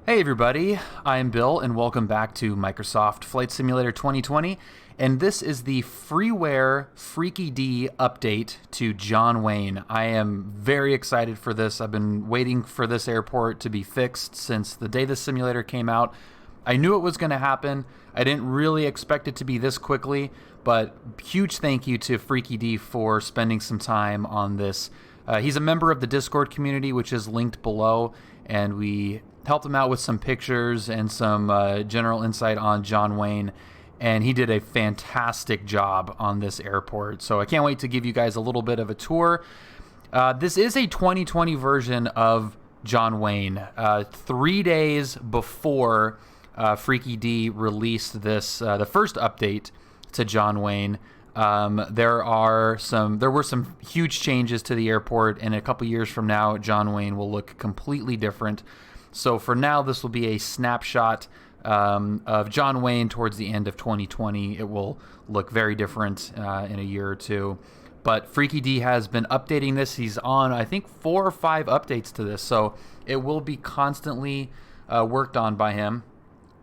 Hey everybody, I'm Bill and welcome back to Microsoft Flight Simulator 2020, and this is the Freeware FreakyD update to John Wayne. I am very excited for this. I've been waiting for this airport to be fixed since the day the simulator came out. I knew it was going to happen. I didn't really expect it to be this quickly, but huge thank you to FreakyD for spending some time on this. He's a member of the Discord community, which is linked below, and we helped him out with some pictures and some general insight on John Wayne, and he did a fantastic job on this airport. So I can't wait to give you guys a little bit of a tour. This is a 2020 version of John Wayne. 3 days before FreakyD released this, the first update to John Wayne, there were some huge changes to the airport, and a couple years from now, John Wayne will look completely different. So for now, this will be a snapshot of John Wayne towards the end of 2020. It will look very different in a year or two. But FreakyD has been updating this. He's on, I think, 4 or 5 updates to this. So it will be constantly worked on by him.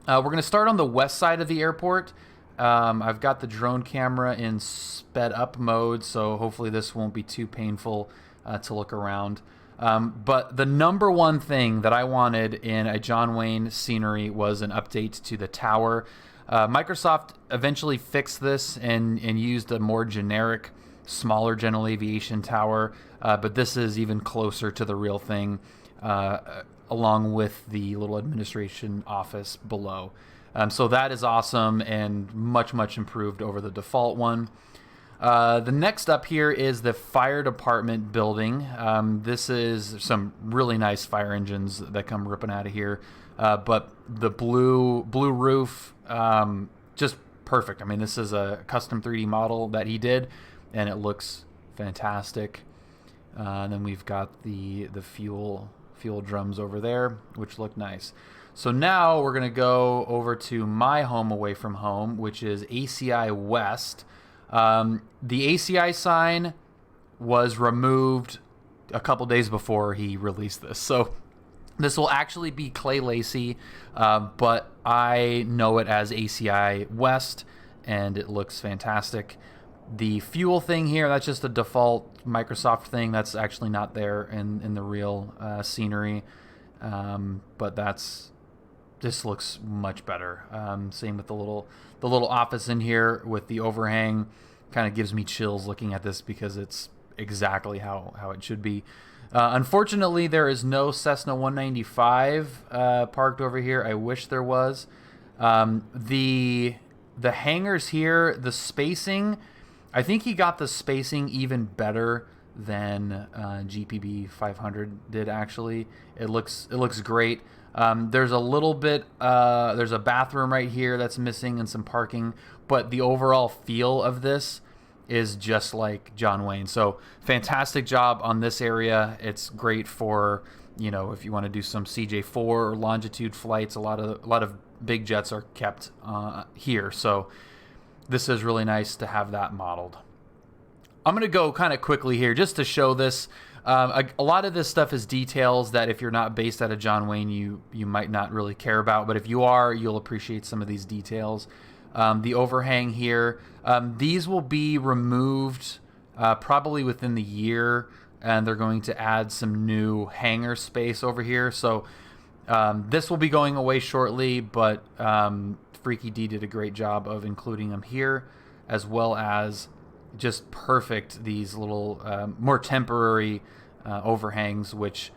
We're going to start on the west side of the airport. I've got the drone camera in sped up mode, so hopefully this won't be too painful to look around. But the number one thing that I wanted in a John Wayne scenery was an update to the tower. Microsoft eventually fixed this and used a more generic, smaller general aviation tower, but this is even closer to the real thing, along with the little administration office below. So that is awesome and much, much improved over the default one. The next up here is the fire department building. This is some really nice fire engines that come ripping out of here. But the blue roof, just perfect. I mean, this is a custom 3D model that he did, and it looks fantastic. And then we've got the fuel drums over there, which look nice. So now we're going to go over to my home away from home, which is ACI West. The ACI sign was removed a couple days before he released this. So this will actually be Clay Lacy, but I know it as ACI West, and it looks fantastic. The fuel thing here, that's just a default Microsoft thing. That's actually not there in the real scenery, but this looks much better. Same with the little office in here with the overhang. Kind of gives me chills looking at this because it's exactly how it should be. Unfortunately, there is no Cessna 195 parked over here. I wish there was. The hangars here, the spacing, I think he got the spacing even better than GPB 500 did. Actually, it looks great. There's a little bit, there's a bathroom right here that's missing and some parking, but the overall feel of this is just like John Wayne. So fantastic job on this area. It's great for, if you want to do some CJ4 or longitude flights. A lot of big jets are kept here. So this is really nice to have that modeled. I'm going to go kind of quickly here just to show this. A lot of this stuff is details that if you're not based out of John Wayne, you might not really care about. But if you are, you'll appreciate some of these details. The overhang here, these will be removed probably within the year, and they're going to add some new hangar space over here. So this will be going away shortly, but FreakyD did a great job of including them here, as well as just perfect these little more temporary overhangs, which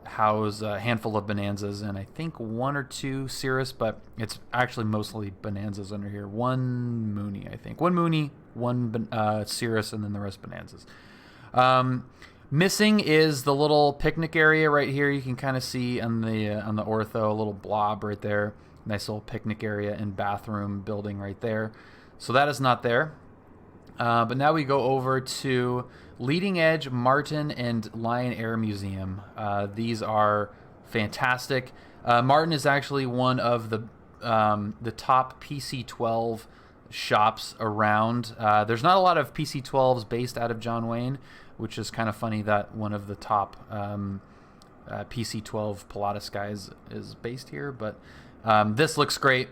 house a handful of Bonanzas and I think 1 or 2 Cirrus, but it's actually mostly Bonanzas under here. 1 Mooney, I think. 1 Mooney, 1 Cirrus, and then the rest Bonanzas. Missing is the little picnic area right here. You can kind of see on the ortho a little blob right there. Nice little picnic area and bathroom building right there. So that is not there. But now we go over to Leading Edge, Martin, and Lion Air Museum. These are fantastic. Martin is actually one of the top PC-12 shops around. There's not a lot of PC-12s based out of John Wayne, which is kind of funny that one of the top PC-12 Pilatus guy is based here. But this looks great.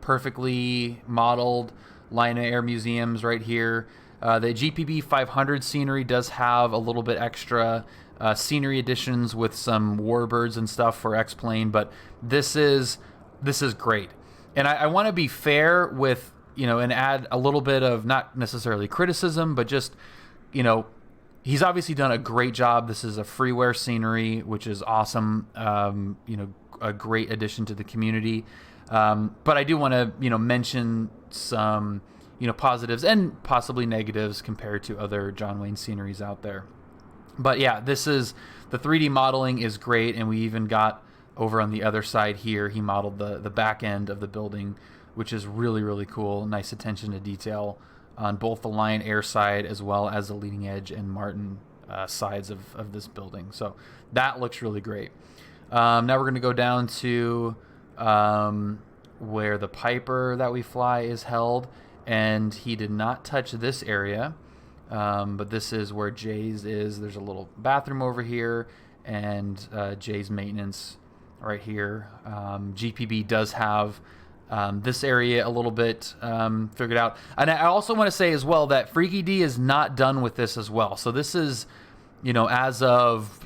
Perfectly modeled line of air museums right here. The GPB 500 scenery does have a little bit extra scenery additions with some warbirds and stuff for X-Plane, but this is great. And I want to be fair with, and add a little bit of not necessarily criticism, but just, he's obviously done a great job. This is a freeware scenery, which is awesome. A great addition to the community. But I do want to, mention some, positives and possibly negatives compared to other John Wayne sceneries out there. But yeah, the 3D modeling is great. And we even got over on the other side here, he modeled the back end of the building, which is really, really cool. Nice attention to detail on both the Lion Air side as well as the leading edge and Martin sides of this building. So that looks really great. Now we're going to go down to where the Piper that we fly is held, and he did not touch this area, but this is where Jay's is. There's a little bathroom over here, and Jay's maintenance right here. GPB does have this area a little bit figured out. And I also want to say as well that FreakyD is not done with this as well. So this is, as of,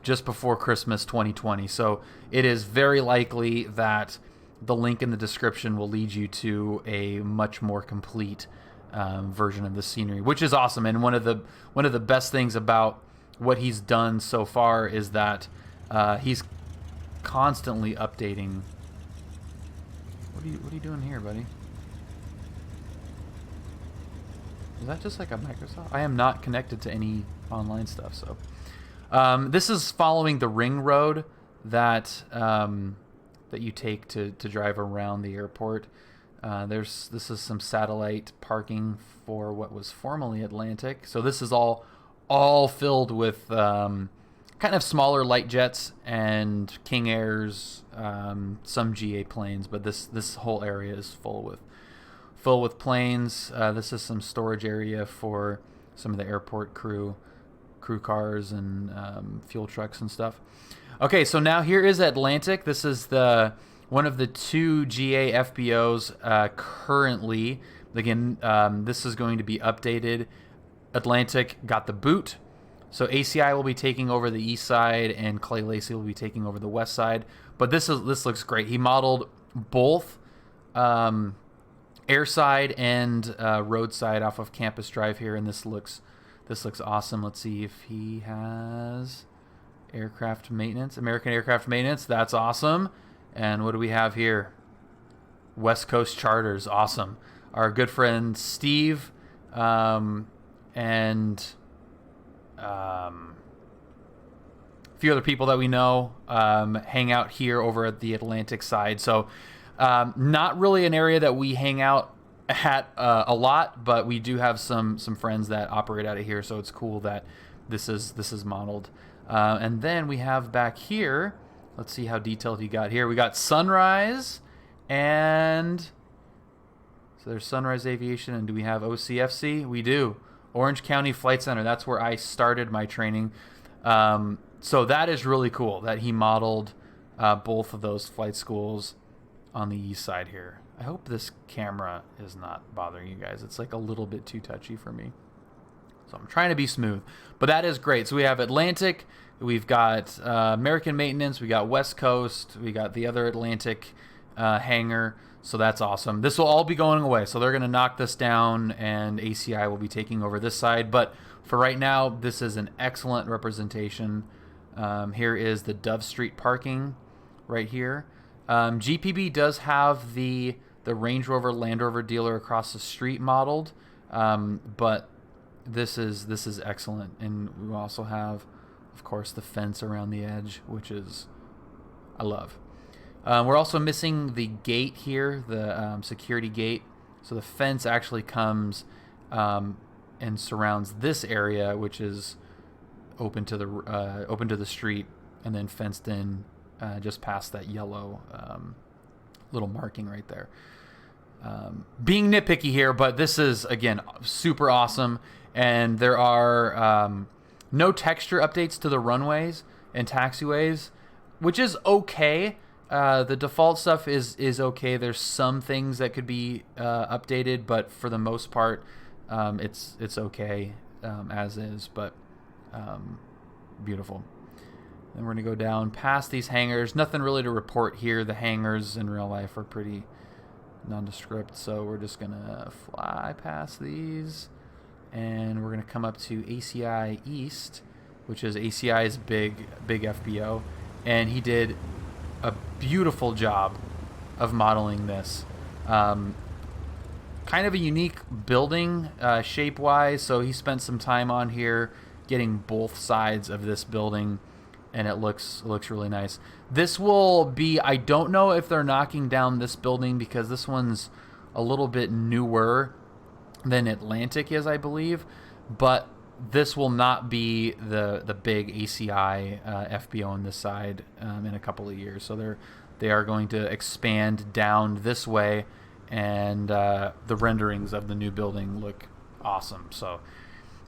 just before Christmas 2020. So it is very likely that the link in the description will lead you to a much more complete version of the scenery, which is awesome. And one of the best things about what he's done so far is that he's constantly updating. What are you doing here, buddy? Is that just like a Microsoft? I am not connected to any online stuff, so this is following the ring road that that you take to drive around the airport. This is some satellite parking for what was formerly Atlantic. So this is all filled with kind of smaller light jets and King Airs, some GA planes, but this whole area is full with planes. This is some storage area for some of the airport crew cars and fuel trucks and stuff. Okay, so now here is Atlantic. This is one of the 2 GA FBOs currently. Again, this is going to be updated. Atlantic got the boot. So ACI will be taking over the east side, and Clay Lacey will be taking over the west side. But this looks great. He modeled both airside and roadside off of Campus Drive here, and this looks awesome. Let's see if he has aircraft maintenance, American Aircraft Maintenance. That's awesome. And what do we have here? West Coast Charters, awesome. Our good friend Steve and a few other people that we know hang out here over at the Atlantic side. So not really an area that we hang out at a lot, but we do have some friends that operate out of here. So it's cool that this is modeled. And then we have back here, let's see how detailed he got here. We got Sunrise, and so there's Sunrise Aviation. And do we have OCFC? We do. Orange County Flight Center. That's where I started my training. So that is really cool that he modeled both of those flight schools on the east side here. I hope this camera is not bothering you guys. It's like a little bit too touchy for me. So I'm trying to be smooth. But that is great. So we have Atlantic. We've got American Maintenance. We got West Coast. We got the other Atlantic hangar. So that's awesome. This will all be going away. So they're going to knock this down, and ACI will be taking over this side. But for right now, this is an excellent representation. Here is the Dove Street parking right here. GPB does have the Range Rover Land Rover dealer across the street modeled, but this is excellent. And we also have, of course, the fence around the edge, which is I love. We're also missing the gate here, the security gate. So the fence actually comes and surrounds this area, which is open to the street, and then fenced in just past that yellow little marking right there. Being nitpicky here, but this is again super awesome, and there are No texture updates to the runways and taxiways, which is okay. The default stuff is okay. There's some things that could be updated, but for the most part, it's okay as is. But beautiful. Then we're gonna go down past these hangars. Nothing really to report here. The hangars in real life are pretty nondescript, so we're just gonna fly past these, and we're gonna come up to ACI East, which is ACI's big FBO, and he did a beautiful job of modeling this. Kind of a unique building shape-wise, so he spent some time on here getting both sides of this building, and it looks really nice. This will be, I don't know if they're knocking down this building because this one's a little bit newer than Atlantic is, I believe, but this will not be the big ACI FBO on this side in a couple of years. So they are going to expand down this way, and the renderings of the new building look awesome. So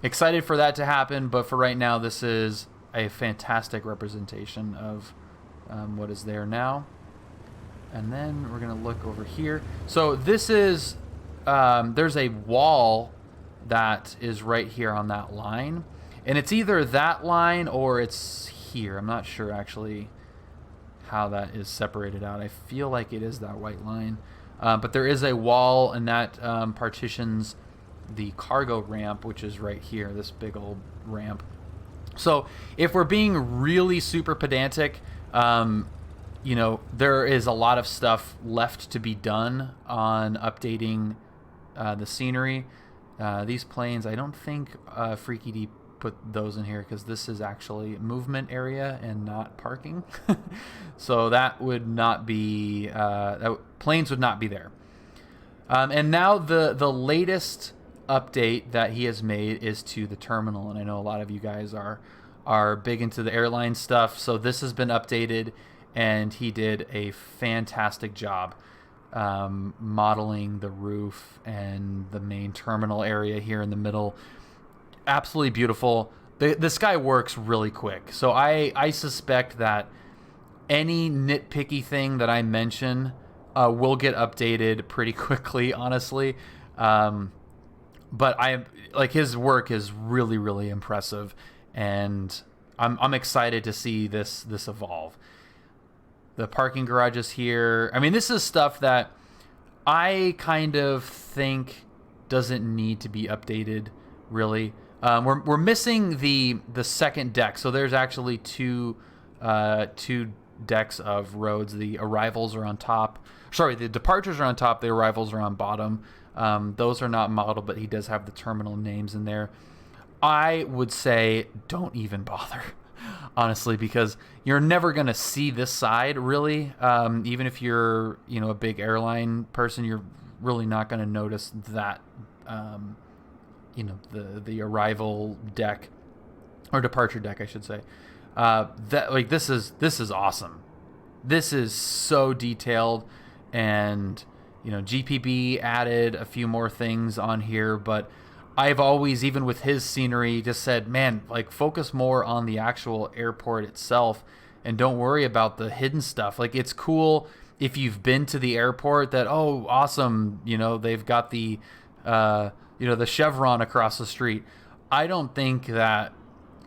excited for that to happen, but for right now, this is a fantastic representation of what is there now. And then we're gonna look over here. So this is there's a wall that is right here on that line, and it's either that line or it's here. I'm not sure actually how that is separated out. I feel like it is that white line, but there is a wall, and that partitions the cargo ramp, which is right here, this big old ramp. So if we're being really super pedantic, you know, there is a lot of stuff left to be done on updating the scenery. These planes, I don't think FreakyD put those in here because this is actually movement area and not parking. So that would not be, planes would not be there. And now the latest update that he has made is to the terminal, and I know a lot of you guys are big into the airline stuff, so this has been updated, and he did a fantastic job modeling the roof and the main terminal area here in the middle. Absolutely beautiful. This guy works really quick, so I suspect that any nitpicky thing that I mention will get updated pretty quickly, honestly. But his work is really impressive, and I'm excited to see this evolve. The parking garages here. I mean, this is stuff that I kind of think doesn't need to be updated, really. We're missing the second deck, so there's actually two decks of roads. The arrivals are on top. Sorry, the departures are on top. The arrivals are on bottom. Those are not modeled, but he does have the terminal names in there. I would say don't even bother, honestly, because you're never going to see this side, really. Even if you're, a big airline person, you're really not going to notice that, the arrival deck or departure deck, I should say. This is awesome. This is so detailed, and GPB added a few more things on here, but I've always, even with his scenery, just said, man, focus more on the actual airport itself and don't worry about the hidden stuff. It's cool if you've been to the airport that, oh, awesome, they've got the the chevron across the street. I don't think that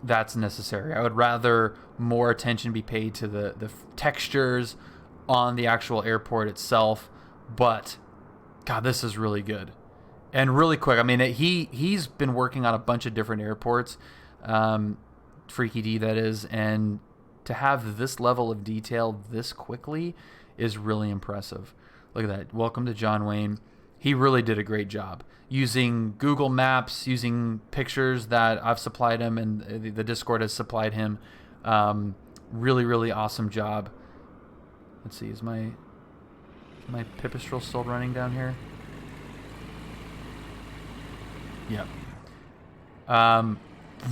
that's necessary. I would rather more attention be paid to the textures on the actual airport itself. But God, this is really good and really quick. I mean, he's been working on a bunch of different airports, FreakyD that is, and to have this level of detail this quickly is really impressive. Look at that. Welcome to John Wayne. He really did a great job using Google Maps, using pictures that I've supplied him and the Discord has supplied him. Really awesome job. Let's see, is my Pipistrel still running down here? Yep.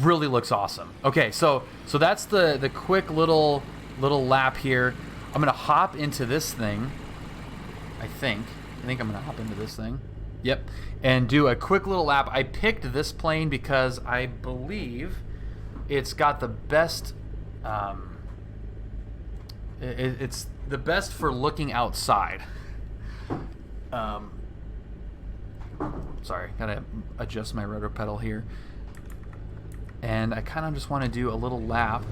Really looks awesome. Okay, so that's the quick little lap here. I'm gonna hop into this thing. I think I'm gonna hop into this thing. Yep, and do a quick little lap. I picked this plane because I believe It's got the best. It's the best for looking outside. Sorry, gotta adjust my rotor pedal here. And I kind of just want to do a little lap.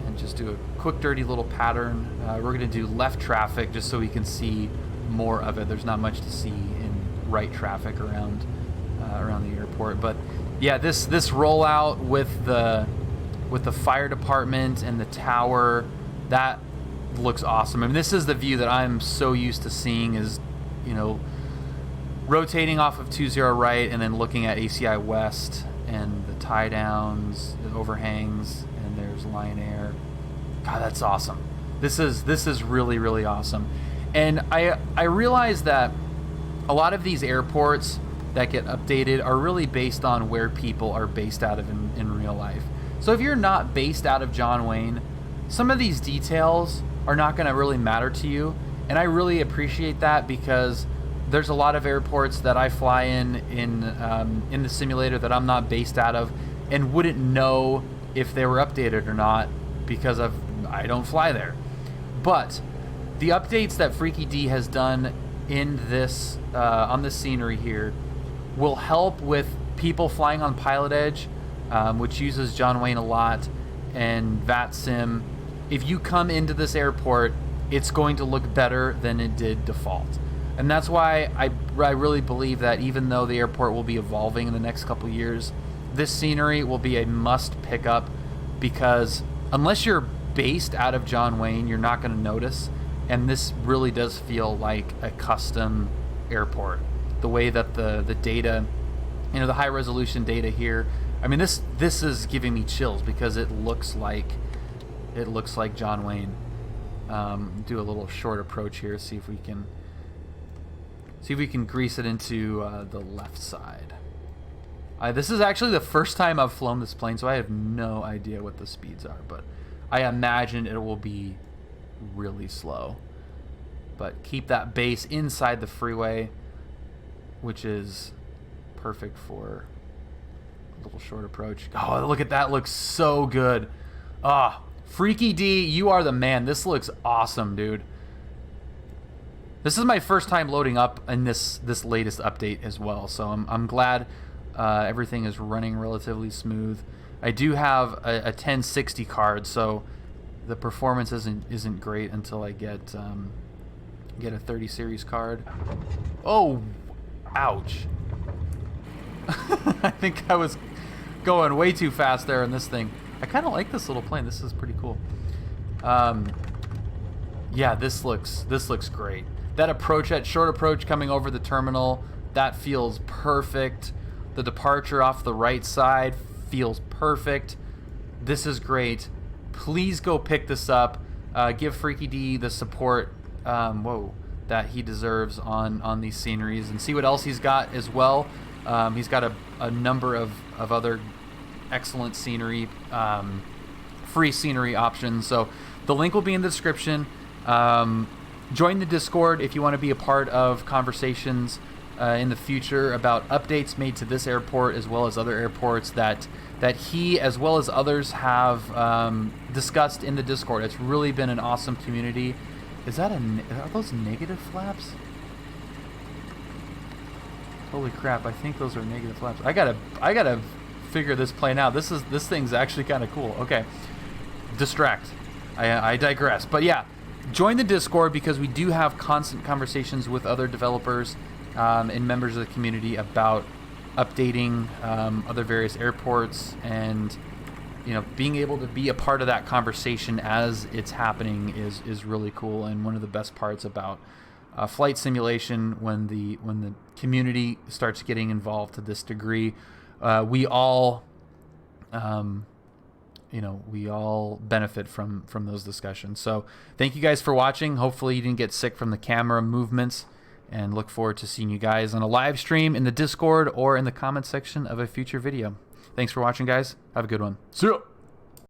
And just do a quick, dirty little pattern. We're gonna do left traffic just so we can see more of it. There's not much to see in right traffic around the airport. But yeah, this rollout with the fire department and the tower, that looks awesome. I mean, this is the view that I'm so used to seeing, is, you know, rotating off of 20 right and then looking at ACI West and the tie downs, the overhangs, and there's Lion Air. God, that's awesome. This is really, really awesome. And I realize that a lot of these airports that get updated are really based on where people are based out of in real life. So if you're not based out of John Wayne, some of these details are not going to really matter to you. And I really appreciate that, because there's a lot of airports that I fly in the simulator that I'm not based out of and wouldn't know if they were updated or not, because I don't fly there. But the updates that FreakyD has done in this on this scenery here will help with people flying on Pilot Edge, which uses John Wayne a lot, and VATSIM. If you come into this airport, it's going to look better than it did default. And that's why I really believe that even though the airport will be evolving in the next couple years, this scenery will be a must pick up, because unless you're based out of John Wayne, you're not going to notice. And this really does feel like a custom airport. The way that the data, you know, the high resolution data here, I mean, this is giving me chills, because it looks like John Wayne. Do a little short approach here, see if we can grease it into the left side. This is actually the first time I've flown this plane, so I have no idea what the speeds are, but I imagine it will be really slow. But keep that base inside the freeway, which is perfect for a little short approach. Oh, look at that, looks so good. FreakyD, you are the man. This looks awesome, dude. This is my first time loading up in this latest update as well, so I'm glad everything is running relatively smooth. I do have a 1060 card, so the performance isn't great until I get a 30 series card. Oh, ouch. I think I was going way too fast there in this thing. I kind of like this little plane. This is pretty cool. Yeah, this looks great. That approach, that short approach coming over the terminal, that feels perfect. The departure off the right side feels perfect. This is great. Please go pick this up. Give FreakyD the support that he deserves on these sceneries, and see what else he's got as well. He's got a number of other excellent scenery, free scenery options. So the link will be in the description. Join the Discord if you want to be a part of conversations in the future about updates made to this airport, as well as other airports that he, as well as others, have discussed in the Discord. It's really been an awesome community. Are those negative flaps? Holy crap! I think those are negative flaps. I gotta figure this plane out. This thing's actually kind of cool. Okay, distract. I digress. But yeah, join the Discord, because we do have constant conversations with other developers and members of the community about updating other various airports, and being able to be a part of that conversation as it's happening is really cool, and one of the best parts about flight simulation when the community starts getting involved to this degree. We all benefit from those discussions. So thank you guys for watching. Hopefully you didn't get sick from the camera movements, and look forward to seeing you guys on a live stream in the Discord or in the comment section of a future video. Thanks for watching, guys. Have a good one. See ya.